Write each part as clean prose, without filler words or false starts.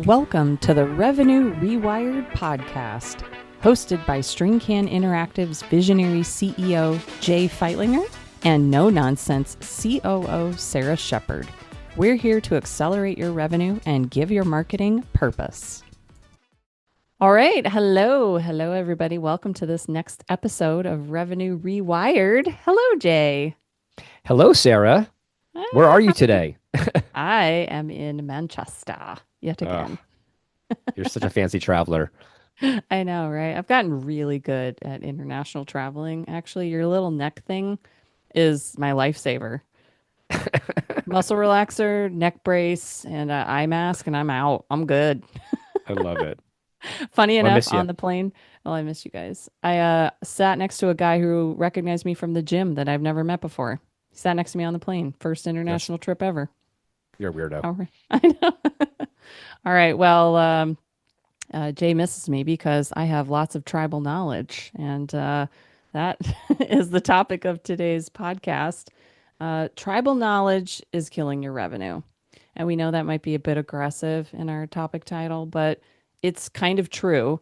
Welcome to the Revenue Rewired podcast, hosted by StringCan Interactive's visionary CEO, Jay Feitlinger, and no-nonsense COO, Sarah Shepard. We're here to accelerate your revenue and give your marketing purpose. All right. Hello, everybody. Welcome to this next episode of Revenue Rewired. Hello, Jay. Hello, Sarah. Where are you today? I am in Manchester yet again. You're such a fancy traveler. I know, right? I've gotten really good at international traveling. Actually, your little neck thing is my lifesaver. Muscle relaxer, neck brace, and eye mask, and I'm out. I'm good. I love it. Funny Well, I enough, miss you. on the plane, oh, I miss you guys. I sat next to a guy who recognized me from the gym that I've never met before. He sat next to me on the plane. First That's international trip ever. You're a weirdo. All right. I know. All right. Well, Jay misses me because I have lots of tribal knowledge, and that is the topic of today's podcast. Tribal knowledge is killing your revenue. And we know that might be a bit aggressive in our topic title, but it's kind of true.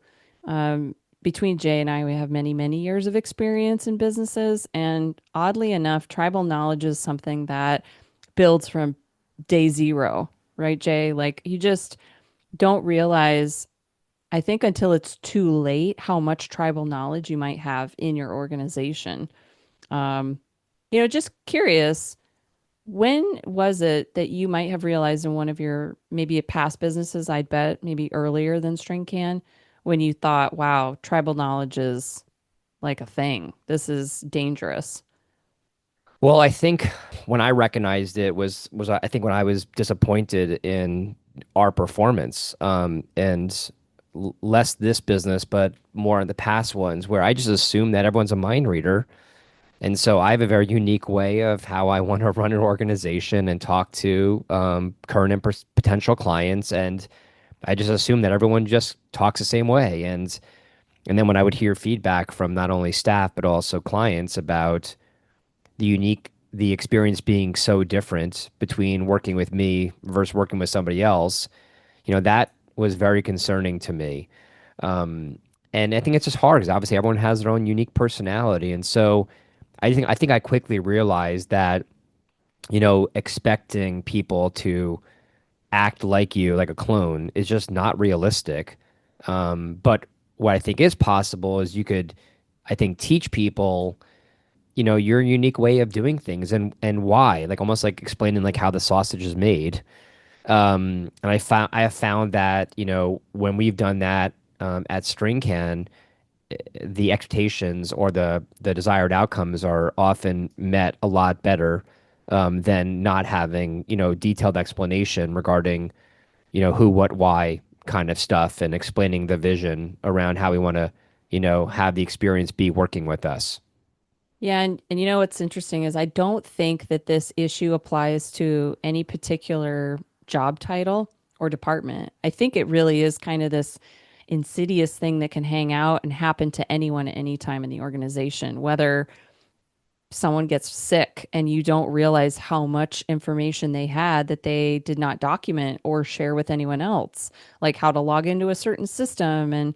Between Jay and I, we have many, many years of experience in businesses. And oddly enough, tribal knowledge is something that builds from day zero, right, Jay? Like you just don't realize, I think, until it's too late, how much tribal knowledge you might have in your organization. Um, just curious, when was it that you might have realized in one of your maybe past businesses, I'd bet maybe earlier than StringCan, when you thought, wow, tribal knowledge is like a thing. This is dangerous. Well, I think when I recognized it was I think when I was disappointed in our performance, and less this business, but more in the past ones, where I just assumed that everyone's a mind reader. And so I have a very unique way of how I want to run an organization and talk to current and potential clients. And I just assume that everyone just talks the same way. And then when I would hear feedback from not only staff but also clients about the experience being so different between working with me versus working with somebody else, that was very concerning to me. Um, and I think it's just hard because obviously everyone has their own unique personality. And so I think I quickly realized that, expecting people to act like you, like a clone, is just not realistic. But what I think is possible is you could, I think, teach people, your unique way of doing things and why, like almost like explaining like how the sausage is made. And I have found that, when we've done that at StringCan, the expectations or the desired outcomes are often met a lot better than not having, detailed explanation regarding, who, what, why kind of stuff and explaining the vision around how we want to, have the experience be working with us. Yeah, and what's interesting is I don't think that this issue applies to any particular job title or department. I think it really is kind of this insidious thing that can hang out and happen to anyone at any time in the organization, whether someone gets sick and you don't realize how much information they had that they did not document or share with anyone else, like how to log into a certain system. And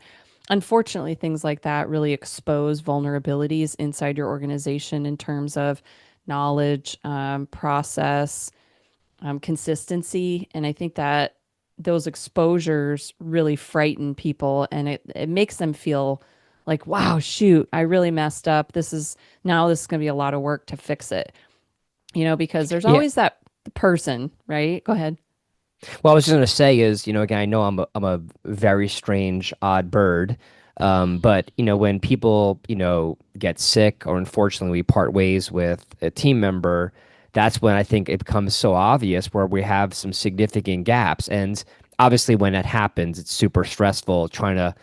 unfortunately, things like that really expose vulnerabilities inside your organization in terms of knowledge, process, consistency. And I think that those exposures really frighten people, and it makes them feel like, wow, shoot, I really messed up. This is going to be a lot of work to fix it, because there's Yeah. always that person, right? Go ahead. Well, I was just gonna say is, again, I know I'm a very strange, odd bird. But when people, get sick or unfortunately we part ways with a team member, that's when I think it becomes so obvious where we have some significant gaps. And obviously when that happens, it's super stressful trying to,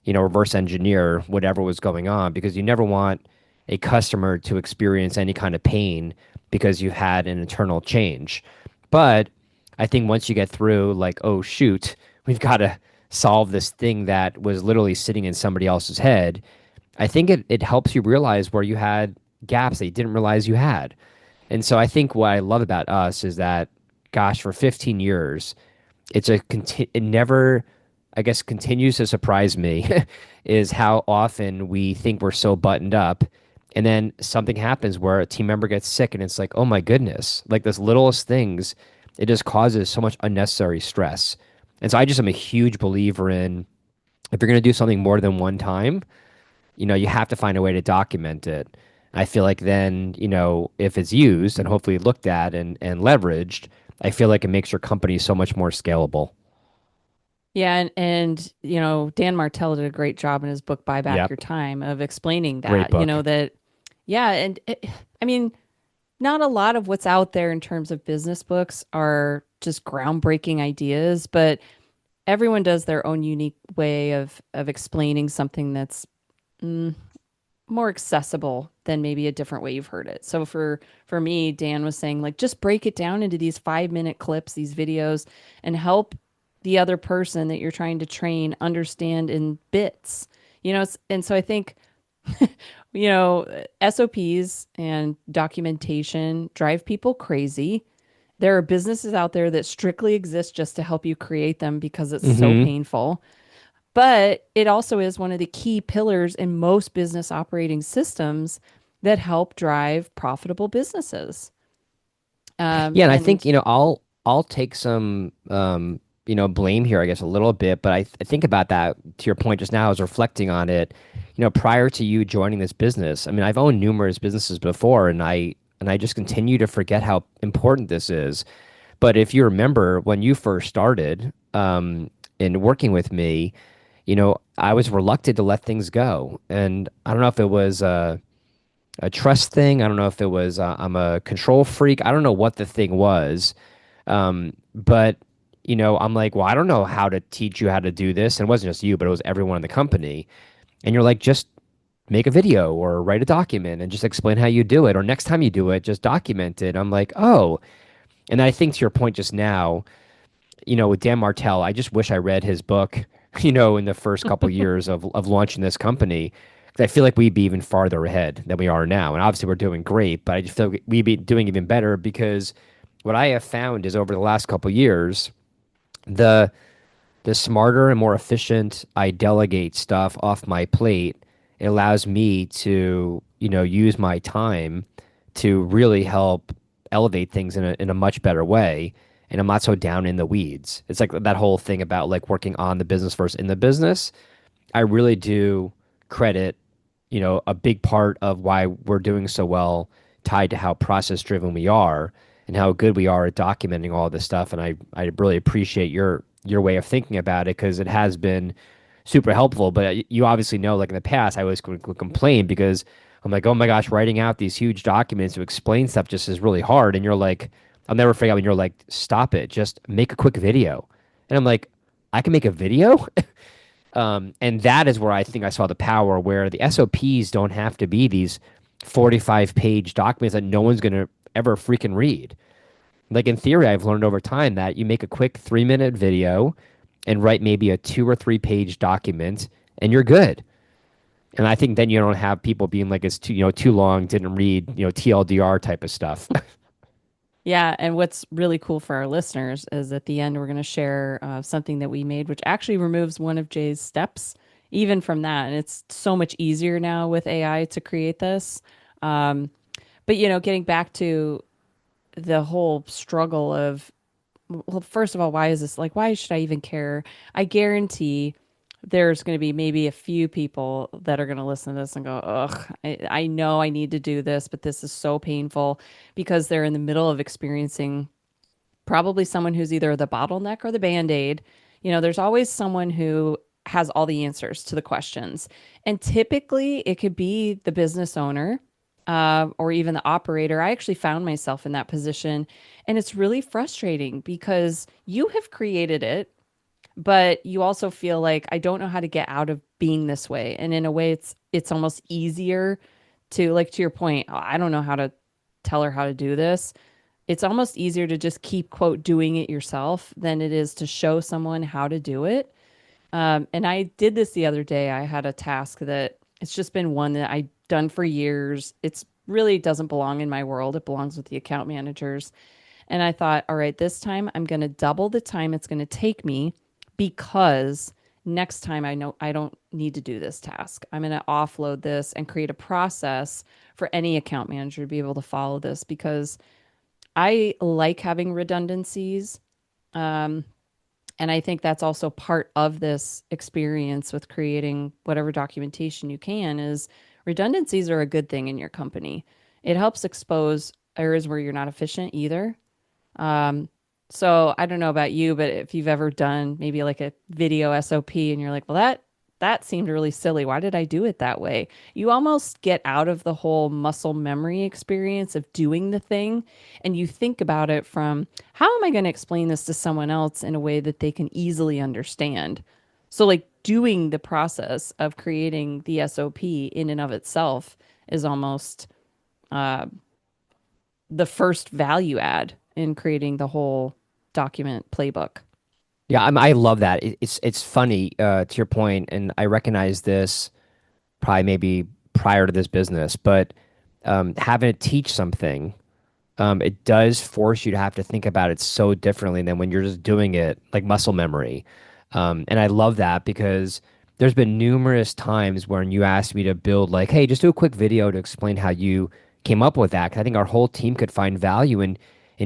reverse engineer whatever was going on because you never want a customer to experience any kind of pain because you had an internal change. But I think once you get through, like, oh, shoot, we've got to solve this thing that was literally sitting in somebody else's head, I think it helps you realize where you had gaps that you didn't realize you had. And so I think what I love about us is that, gosh, for 15 years, it never, I guess, continues to surprise me is how often we think we're so buttoned up, and then something happens where a team member gets sick, and it's like, oh my goodness, like this littlest things, it just causes so much unnecessary stress. And so I just am a huge believer in, if you're going to do something more than one time, you have to find a way to document it. I feel like then, if it's used and hopefully looked at and leveraged, I feel like it makes your company so much more scalable. Yeah, and Dan Martell did a great job in his book Buy Back Your Yep. Time of explaining Great that, book. that yeah, and I mean, not a lot of what's out there in terms of business books are just groundbreaking ideas, but everyone does their own unique way of explaining something that's mm, more accessible than maybe a different way you've heard it. So for me, Dan was saying like just break it down into these 5-minute clips, these videos, and help the other person that you're trying to train understand in bits. And so I think SOPs and documentation drive people crazy. There are businesses out there that strictly exist just to help you create them because it's so Hmm. painful. But it also is one of the key pillars in most business operating systems that help drive profitable businesses. Yeah, and I think, And I'll take some blame here, I guess, a little bit, but I think about that to your point just now. I was reflecting on it, prior to you joining this business. I mean, I've owned numerous businesses before, and I just continue to forget how important this is. But if you remember when you first started in working with me, I was reluctant to let things go. And I don't know if it was a trust thing. I don't know if it was I'm a control freak. I don't know what the thing was. But I'm like, well, I don't know how to teach you how to do this. And it wasn't just you, but it was everyone in the company. And you're like, just make a video or write a document and just explain how you do it. Or next time you do it, just document it. I'm like, oh. And I think to your point just now, with Dan Martell, I just wish I read his book, in the first couple years of launching this company. 'Cause I feel like we'd be even farther ahead than we are now. And obviously we're doing great, but I just feel like we'd be doing even better because what I have found is over the last couple years, the the smarter and more efficient I delegate stuff off my plate, it allows me to, use my time to really help elevate things in a much better way. And I'm not so down in the weeds. It's like that whole thing about like working on the business versus in the business. I really do credit, a big part of why we're doing so well tied to how process driven we are and how good we are at documenting all this stuff. And I really appreciate your way of thinking about it because it has been super helpful. But you obviously know, like in the past, I always would complain because I'm like, oh my gosh, writing out these huge documents to explain stuff just is really hard. And you're like, I'll never forget when you're like, stop it, just make a quick video. And I'm like, I can make a video? And that is where I think I saw the power where the SOPs don't have to be these 45-page documents that no one's going to ever freaking read. Like in theory, I've learned over time that you make a quick 3-minute video and write maybe a 2 or 3 page document and you're good. And I think then you don't have people being like, it's too long, didn't read, TLDR type of stuff. yeah, and what's really cool for our listeners is at the end we're going to share something that we made, which actually removes one of Jay's steps, even from that. And it's so much easier now with AI to create this. Um, but getting back to the whole struggle of, well, first of all, why is this like, why should I even care? I guarantee there's going to be maybe a few people that are going to listen to this and go, ugh, I know I need to do this, but this is so painful because they're in the middle of experiencing probably someone who's either the bottleneck or the band-aid. There's always someone who has all the answers to the questions. And typically it could be the business owner or even the operator. I actually found myself in that position. And it's really frustrating because you have created it, but you also feel like I don't know how to get out of being this way. And in a way, it's almost easier to, like, to your point, "Oh, I don't know how to tell her how to do this." It's almost easier to just keep, quote, doing it yourself than it is to show someone how to do it. And I did this the other day. I had a task that it's just been one that I've done for years. It's really doesn't belong in my world. It belongs with the account managers. And I thought, all right, this time I'm going to double the time it's going to take me because next time I know I don't need to do this task. I'm going to offload this and create a process for any account manager to be able to follow this because I like having redundancies. Um, and I think that's also part of this experience with creating whatever documentation you can is redundancies are a good thing in your company. It helps expose areas where you're not efficient either. Um, so I don't know about you, but if you've ever done maybe like a video SOP and you're like, well, that seemed really silly. Why did I do it that way? You almost get out of the whole muscle memory experience of doing the thing and you think about it from how am I going to explain this to someone else in a way that they can easily understand? So like doing the process of creating the SOP in and of itself is almost uh, the first value add in creating the whole document playbook. Yeah, I love that. It's funny to your point, and I recognize this probably maybe prior to this business, but having to teach something, it does force you to have to think about it so differently than when you're just doing it like muscle memory. And I love that because there's been numerous times when you asked me to build like, hey, just do a quick video to explain how you came up with that. 'Cause I think our whole team could find value in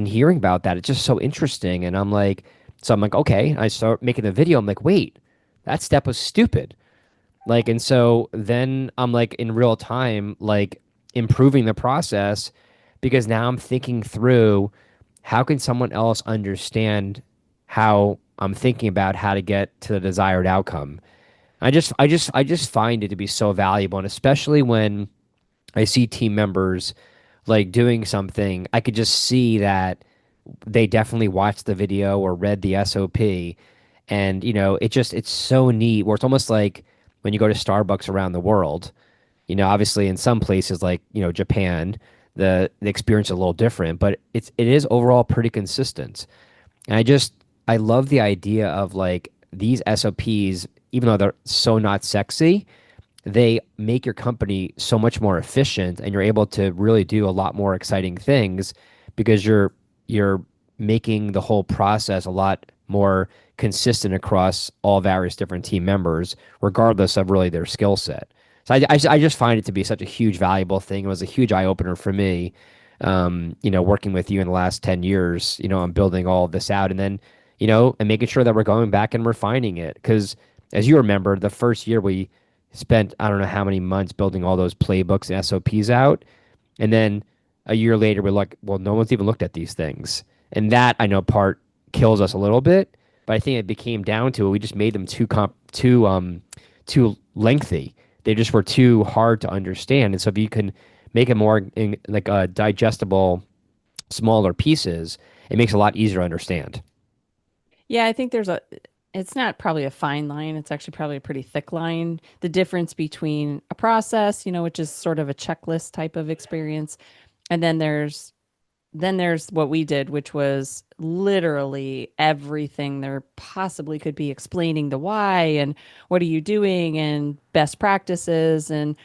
hearing about that. It's just so interesting. And I'm like, okay. I start making the video. I'm like, wait, that step was stupid. Like, and so then I'm like in real time, like improving the process because now I'm thinking through how can someone else understand how I'm thinking about how to get to the desired outcome. I just find it to be so valuable. And especially when I see team members like doing something, I could just see that they definitely watched the video or read the SOP. And, it's so neat where it's almost like when you go to Starbucks around the world, obviously in some places like, Japan, the experience is a little different, but it is overall pretty consistent. And I love the idea of like these SOPs, even though they're so not sexy, they make your company so much more efficient and you're able to really do a lot more exciting things because you're making the whole process a lot more consistent across all various different team members regardless of really their skill set. So I just find it to be such a huge valuable thing. It was a huge eye opener for me, working with you in the last 10 years, on building all of this out and then, and making sure that we're going back and refining it. Because as you remember, the first year we spent I don't know how many months building all those playbooks and SOPs out. And then a year later, we're like, well, no one's even looked at these things. And that I know part kills us a little bit, but I think it became down to it. We just made them too lengthy. They just were too hard to understand. And so if you can make it more like digestible, smaller pieces, it makes it a lot easier to understand. Yeah, I think it's not probably a fine line. It's actually probably a pretty thick line. The difference between a process, which is sort of a checklist type of experience, and then there's what we did, which was literally everything there possibly could be explaining the why and what are you doing and best practices. And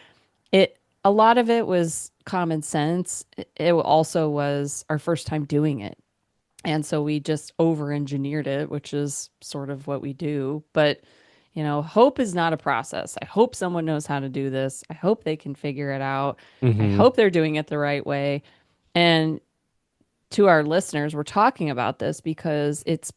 a lot of it was common sense. It also was our first time doing it. And so we just over engineered it, which is sort of what we do. But, hope is not a process. I hope someone knows how to do this. I hope they can figure it out. I Hmm. hope they're doing it the right way. And to our listeners, we're talking about this because it's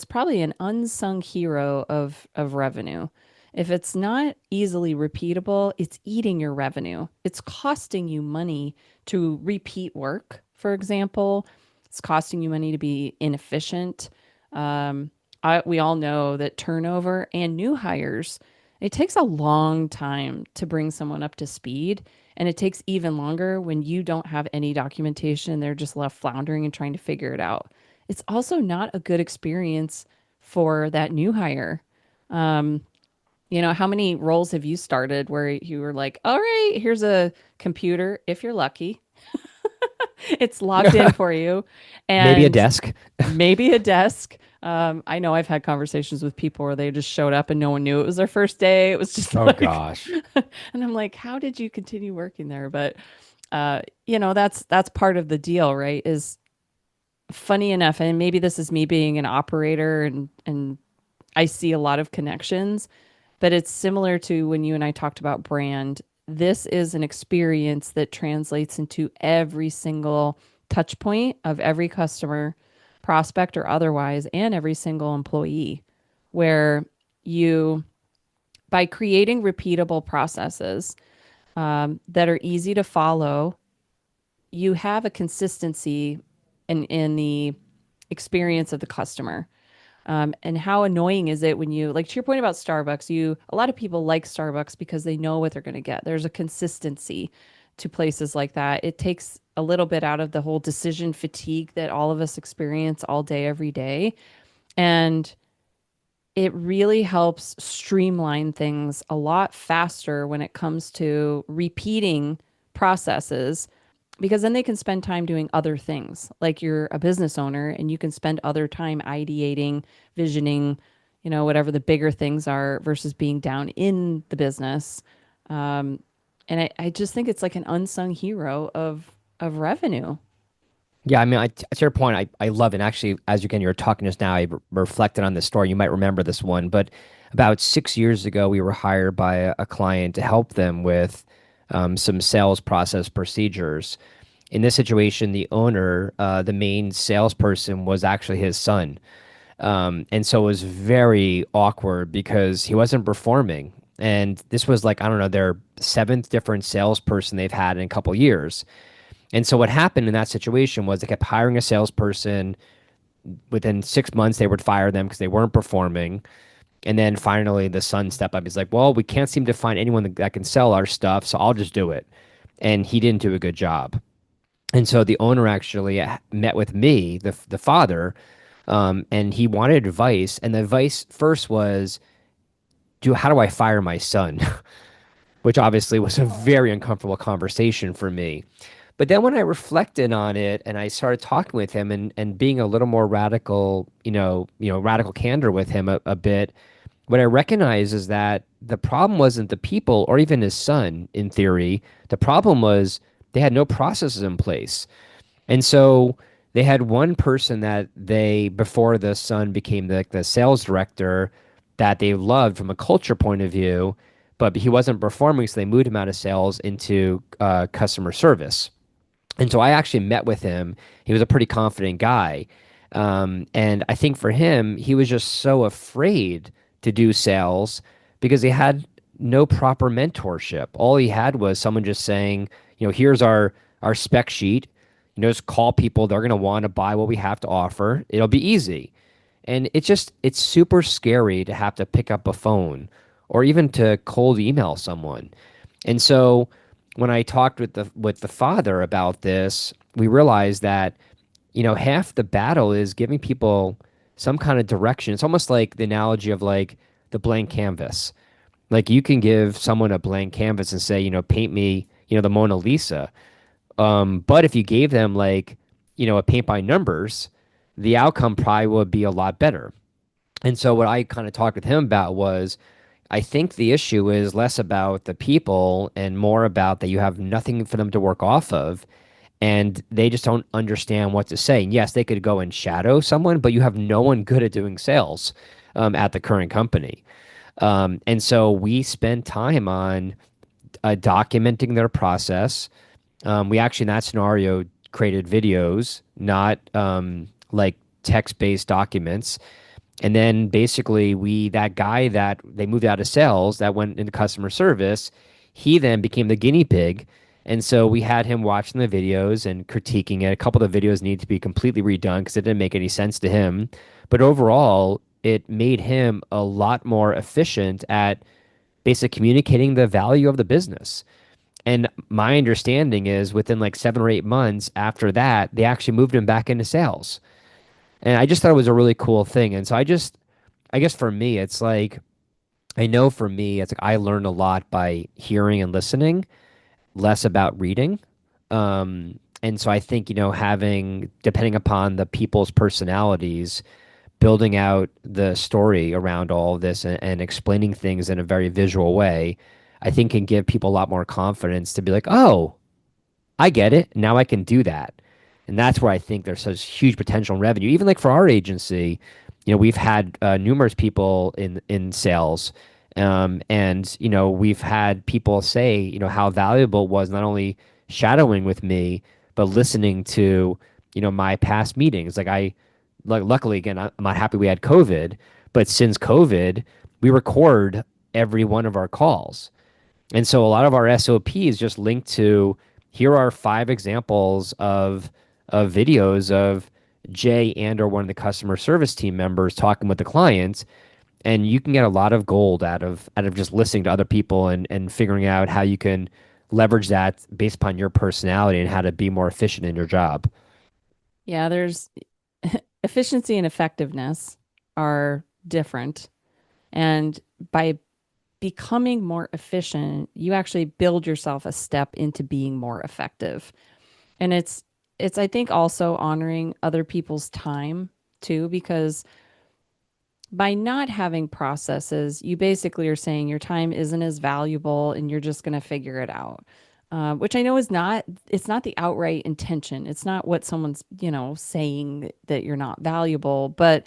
probably an unsung hero of revenue. If it's not easily repeatable, it's eating your revenue. It's costing you money to repeat work, for example. It's costing you money to be inefficient. Um, we all know that turnover and new hires, it takes a long time to bring someone up to speed. And it takes even longer when you don't have any documentation. They're just left floundering and trying to figure it out. It's also not a good experience for that new hire. Um, how many roles have you started where you were like, all right, here's a computer, if you're lucky, it's logged in for you, Maybe a and desk. maybe a desk. I know I've had conversations with people where they just showed up and no one knew it was their first day. It was just Oh like, gosh. and I'm like, how did you continue working there? But that's part of the deal, right? Is funny enough, and maybe this is me being an operator and I see a lot of connections, but it's similar to when you and I talked about brand. This is an experience that translates into every single touch point of every customer, prospect or otherwise, and every single employee, where you, by creating repeatable processes that are easy to follow, you have a consistency in the experience of the customer. And how annoying is it when you, like to your point about Starbucks, a lot of people like Starbucks because they know what they're going to get. There's a consistency to places like that. It takes a little bit out of the whole decision fatigue that all of us experience all day, every day. And it really helps streamline things a lot faster when it comes to repeating processes, because then they can spend time doing other things. Like you're a business owner and you can spend other time ideating, visioning, whatever the bigger things are versus being down in the business. Um, and I just think it's like an unsung hero of revenue. Yeah, I mean, to your point, I love it. Actually, as you were talking just now, reflected on this story. You might remember this one, but about 6 years ago, we were hired by a client to help them with some sales process procedures. In this situation, the owner, the main salesperson, was actually his son. And so it was very awkward because he wasn't performing. And this was like, I don't know, their seventh different salesperson they've had in a couple years. And so what happened in that situation was they kept hiring a salesperson. Within 6 months, they would fire them because they weren't performing. And then finally, the son stepped up. He's like, "Well, we can't seem to find anyone that can sell our stuff, so I'll just do it." And he didn't do a good job. And so the owner actually met with me, the father, and he wanted advice. And the advice first was, "Do how do I fire my son?" Which obviously was a very uncomfortable conversation for me. But then when I reflected on it and I started talking with him and being a little more radical, radical candor with him a bit, what I recognized is that the problem wasn't the people or even his son, in theory. The problem was they had no processes in place. And so they had one person that before the son became the sales director, that they loved from a culture point of view, but he wasn't performing, so they moved him out of sales into customer service. And so I actually met with him. He was a pretty confident guy. And I think for him, he was just so afraid to do sales because he had no proper mentorship. All he had was someone just saying, here's our spec sheet. Just call people. They're going to want to buy what we have to offer. It'll be easy. And it's super scary to have to pick up a phone or even to cold email someone. And so when I talked with the father about this, we realized that, half the battle is giving people some kind of direction. It's almost like the analogy of like the blank canvas. Like you can give someone a blank canvas and say, paint me, the Mona Lisa. But if you gave them like, a paint by numbers, the outcome probably would be a lot better. And so what I kind of talked with him about was I think the issue is less about the people and more about that you have nothing for them to work off of and they just don't understand what to say. And yes, they could go and shadow someone, but you have no one good at doing sales at the current company. And so we spend time on documenting their process. We actually, in that scenario, created videos, not like text-based documents. And then basically that guy that they moved out of sales that went into customer service, he then became the guinea pig. And so we had him watching the videos and critiquing it. A couple of the videos need to be completely redone because it didn't make any sense to him. But overall, it made him a lot more efficient at basically communicating the value of the business. And my understanding is within like 7 or 8 months after that, they actually moved him back into sales. And I just thought it was a really cool thing. And so I guess for me, it's like, I know for me, it's like I learned a lot by hearing and listening, less about reading. And so I think, depending upon the people's personalities, building out the story around all of this and explaining things in a very visual way, I think can give people a lot more confidence to be like, oh, I get it. Now I can do that. And that's where I think there's such huge potential in revenue. Even like for our agency, we've had numerous people in sales, and we've had people say, how valuable it was not only shadowing with me, but listening to, my past meetings. Like luckily again, I'm not happy we had COVID, but since COVID, we record every one of our calls. And so a lot of our SOP is just linked to here are 5 examples of videos of Jay and or one of the customer service team members talking with the clients. And you can get a lot of gold out of just listening to other people and figuring out how you can leverage that based upon your personality and how to be more efficient in your job. Yeah, there's efficiency and effectiveness are different. And by becoming more efficient, you actually build yourself a step into being more effective. And it's I think also honoring other people's time too, because by not having processes, you basically are saying your time isn't as valuable and you're just going to figure it out. Which I know is not, it's not the outright intention. It's not what someone's, saying that you're not valuable, but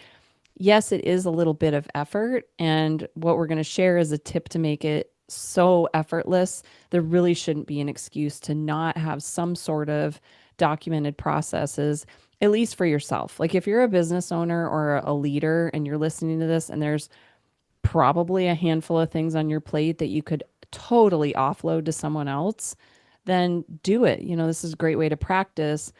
yes, it is a little bit of effort. And what we're going to share is a tip to make it so effortless. There really shouldn't be an excuse to not have some sort of documented processes, at least for yourself. Like if you're a business owner or a leader and you're listening to this, and there's probably a handful of things on your plate that you could totally offload to someone else, then do it. This is a great way to practice.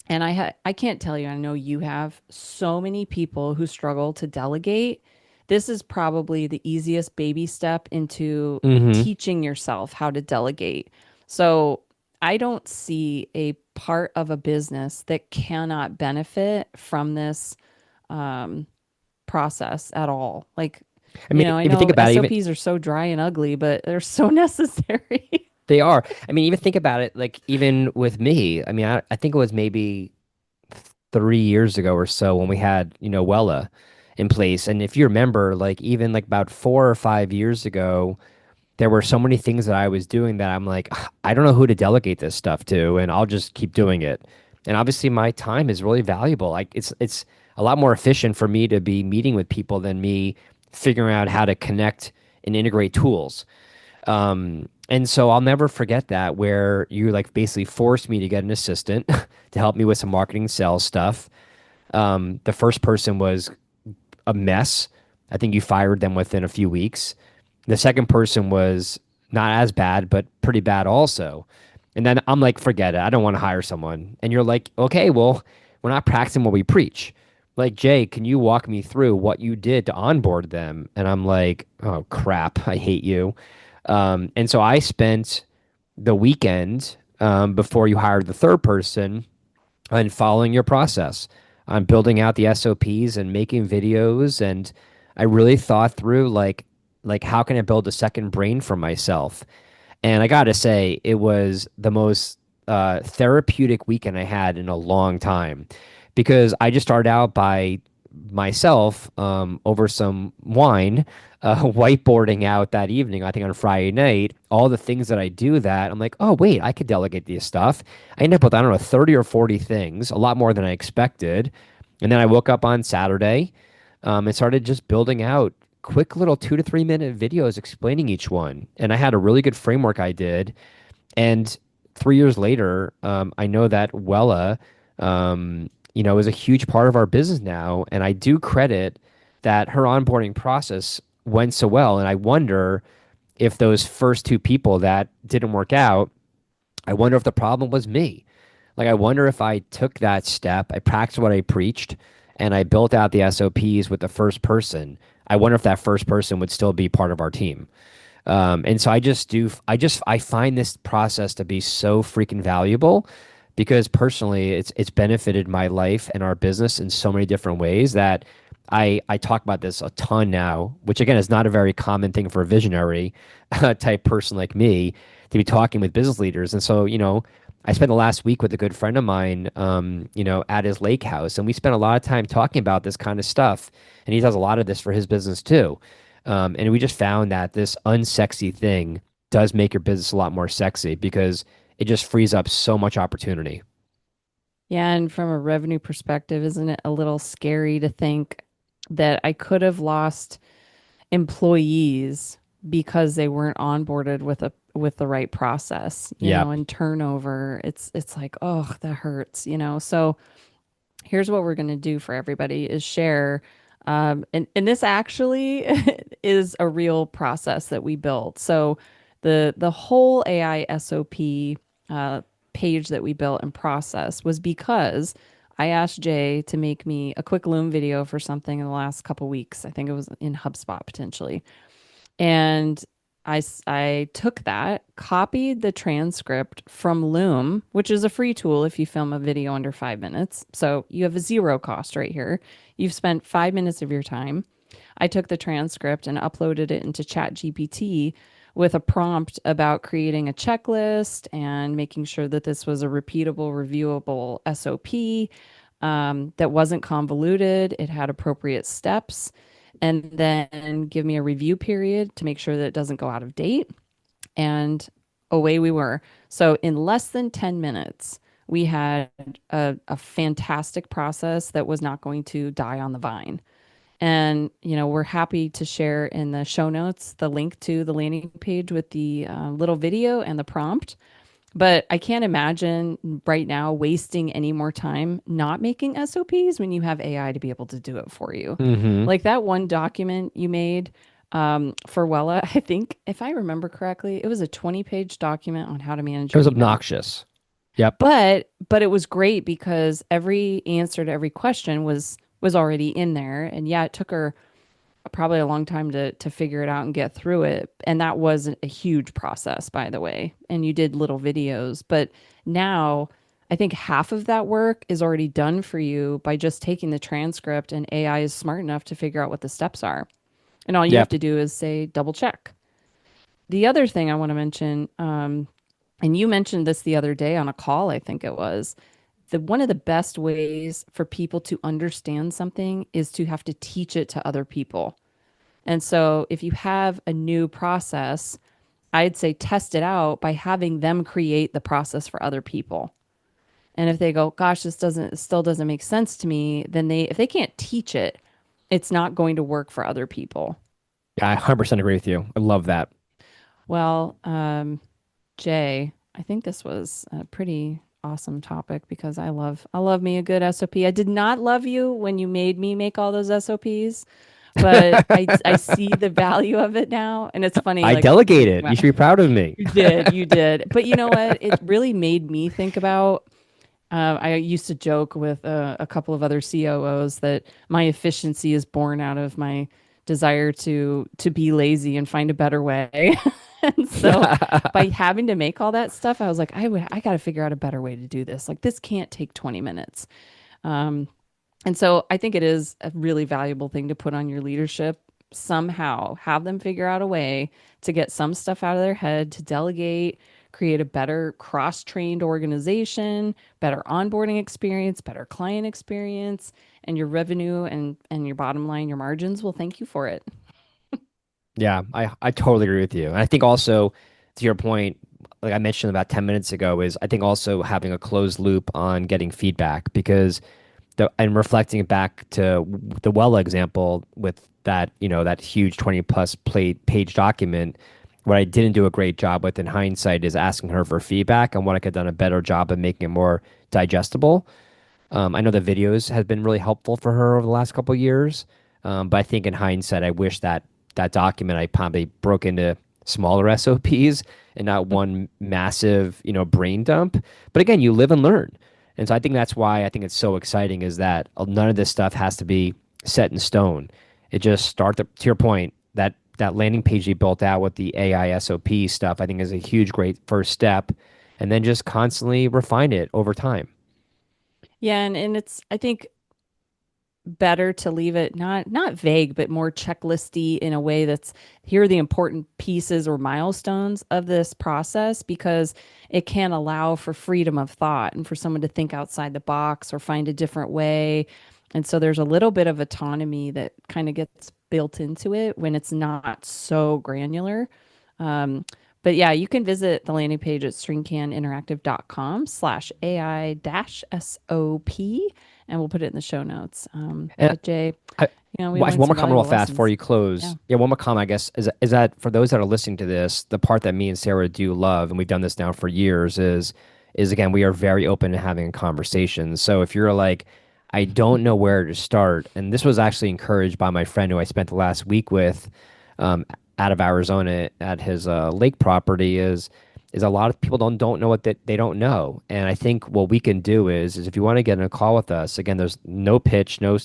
And I can't tell you, I know you have so many people who struggle to delegate. This is probably the easiest baby step into Hmm. teaching yourself how to delegate. So I don't see a part of a business that cannot benefit from this um, process at all. Like, I mean, I if you think know about it, even SOPs are so dry and ugly, but they're so necessary. they are. I mean, even think about it, like even with me, I mean, I think it was maybe 3 years ago or so when we had, Wella in place. And if you remember, like even like about 4 or 5 years ago, there were so many things that I was doing that I'm like, "Ugh, I don't know who to delegate this stuff to, and I'll just keep doing it." And obviously my time is really valuable. Like it's a lot more efficient for me to be meeting with people than me figuring out how to connect and integrate tools. And so I'll never forget that where you like basically forced me to get an assistant to help me with some marketing sales stuff. The first person was a mess. I think you fired them within a few weeks. The second person was not as bad, but pretty bad also. And then I'm like, forget it. I don't want to hire someone. And you're like, okay, well, we're not practicing what we preach. Like, Jay, can you walk me through what you did to onboard them? And I'm like, oh, crap. I hate you. And so I spent the weekend before you hired the third person and following your process on building out the SOPs and making videos. And I really thought through like how can I build a second brain for myself? And I gotta say, it was the most therapeutic weekend I had in a long time because I just started out by myself over some wine, whiteboarding out that evening, I think on Friday night, all the things that I do that I'm like, oh, wait, I could delegate this stuff. I ended up with, I don't know, 30 or 40 things, a lot more than I expected. And then I woke up on Saturday and started just building out quick little 2 to 3 minute videos explaining each one. And I had a really good framework I did. And 3 years later, I know that Wella, is a huge part of our business now. And I do credit that her onboarding process went so well. And I wonder if those first 2 people that didn't work out, I wonder if the problem was me. Like, I wonder if I took that step, I practiced what I preached, and I built out the SOPs with the first person. I wonder if that first person would still be part of our team. And so I find this process to be so freaking valuable because personally, it's benefited my life and our business in so many different ways that I talk about this a ton now, which again is not a very common thing for a visionary type person like me to be talking with business leaders. And so, I spent the last week with a good friend of mine, at his lake house, and we spent a lot of time talking about this kind of stuff. And he does a lot of this for his business too. And we just found that this unsexy thing does make your business a lot more sexy because it just frees up so much opportunity. Yeah, and from a revenue perspective, isn't it a little scary to think that I could have lost employees because they weren't onboarded with the right process, Yep. and turnover. It's like, oh, that hurts, So here's what we're going to do for everybody is share and this actually is a real process that we built. So the whole AI SOP uh, page that we built and process was because I asked Jay to make me a quick Loom video for something in the last couple weeks. I think it was in HubSpot potentially. And I took that, copied the transcript from Loom, which is a free tool if you film a video under 5 minutes. So you have a zero cost right here. You've spent 5 minutes of your time. I took the transcript and uploaded it into ChatGPT with a prompt about creating a checklist and making sure that this was a repeatable, reviewable SOP that wasn't convoluted. It had appropriate steps, and then give me a review period to make sure that it doesn't go out of date. And away we were. So in less than 10 minutes, we had a fantastic process that was not going to die on the vine. And, we're happy to share in the show notes the link to the landing page with the little video and the prompt. But I can't imagine right now wasting any more time not making SOPs when you have AI to be able to do it for you. Hmm. Like that one document you made for Wella, I think, if I remember correctly, it was a 20-page document on how to manage It your was email. obnoxious. Yep. But it was great because every answer to every question was already in there. And yeah, it took her probably a long time to figure it out and get through it. And that was a huge process, by the way. And you did little videos, but now I think half of that work is already done for you by just taking the transcript, and AI is smart enough to figure out what the steps are. And all you have Yep. to do is say double check. The other thing I want to mention, and you mentioned this the other day on a call, I think it was, one of the best ways for people to understand something is to have to teach it to other people. And so if you have a new process, I'd say test it out by having them create the process for other people. And if they go, gosh, it still doesn't make sense to me, then if they can't teach it, it's not going to work for other people. Yeah, I 100% agree with you. I love that. Well, Jay, I think this was a pretty awesome topic because I love me a good SOP. I did not love you when you made me make all those SOPs, but I see the value of it now, and it's funny I like delegated. You should be proud of me. you did. But you know what? It really made me think about. I used to joke with a couple of other COOs that my efficiency is born out of my desire to be lazy and find a better way. And so by having to make all that stuff, I was like, I got to figure out a better way to do this. Like this can't take 20 minutes. Um, and so I think it is a really valuable thing to put on your leadership somehow, have them figure out a way to get some stuff out of their head, to delegate, create a better cross-trained organization, better onboarding experience, better client experience, and your revenue and your bottom line, your margins will thank you for it. Yeah, I totally agree with you. And I think also to your point, like I mentioned about 10 minutes ago, is I think also having a closed loop on getting feedback because and reflecting it back to the well example with that, that huge 20 plus page document, what I didn't do a great job with in hindsight is asking her for feedback on what I could have done a better job of making it more digestible. I know the videos have been really helpful for her over the last couple of years, but I think in hindsight, I wish that that document I probably broke into smaller SOPs and not one massive, brain dump. But again, you live and learn, and so I think that's why I think it's so exciting is that none of this stuff has to be set in stone. It just to your point that landing page you built out with the AI SOP stuff. I think is a huge, great first step, and then just constantly refine it over time. Yeah, and it's I think better to leave it not vague but more checklisty in a way that's here are the important pieces or milestones of this process because it can allow for freedom of thought and for someone to think outside the box or find a different way. And so there's a little bit of autonomy that kind of gets built into it when it's not so granular. um, But yeah, you can visit the landing page at stringcaninteractive.com/AI-SOP, and we'll put it in the show notes. And But Jay, I, we well, actually, learned one more some comment real valuable fast before lessons. you close. Yeah. Yeah, one more comment, I guess, is that for those that are listening to this, the part that me and Sarah do love, and we've done this now for years, is again, we are very open to having a conversation. So if you're like, I don't know where to start, and this was actually encouraged by my friend who I spent the last week with, um, out of Arizona at his lake property, is a lot of people don't know what they don't know. And I think what we can do is if you want to get in a call with us, again, there's no pitch, no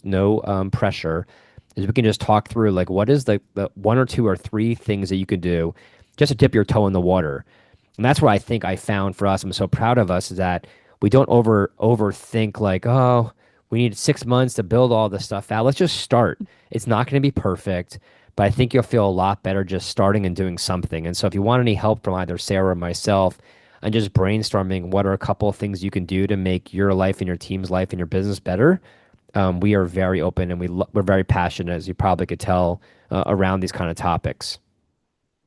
pressure, is we can just talk through like what is the one or two or three things that you could do just to dip your toe in the water. And that's what I think I found for us. I'm so proud of us is that we don't overthink like, oh, we need 6 months to build all this stuff out. Let's just start. It's not going to be perfect, but I think you'll feel a lot better just starting and doing something. And so if you want any help from either Sarah or myself and just brainstorming what are a couple of things you can do to make your life and your team's life and your business better, we are very open and we're very passionate, as you probably could tell, around these kind of topics.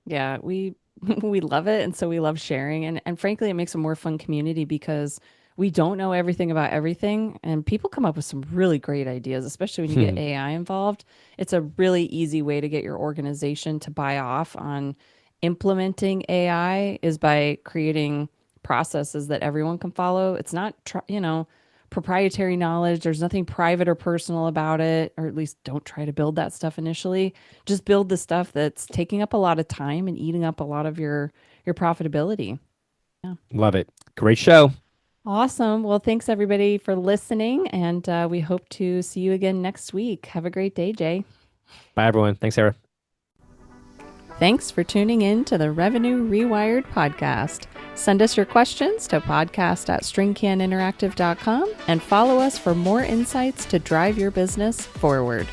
Yeah, we we love it, and so we love sharing, and frankly, it makes a more fun community because we don't know everything about everything, and people come up with some really great ideas, especially when you get AI involved. It's a really easy way to get your organization to buy off on implementing AI is by creating processes that everyone can follow. It's not, proprietary knowledge. There's nothing private or personal about it, or at least don't try to build that stuff initially. Just build the stuff that's taking up a lot of time and eating up a lot of your profitability. Yeah. Love it. Great show. Awesome. Well, thanks everybody for listening, and we hope to see you again next week. Have a great day, Jay. Bye, everyone. Thanks, Sarah. Thanks for tuning in to the Revenue Rewired podcast. Send us your questions to podcast@stringcaninteractive.com and follow us for more insights to drive your business forward.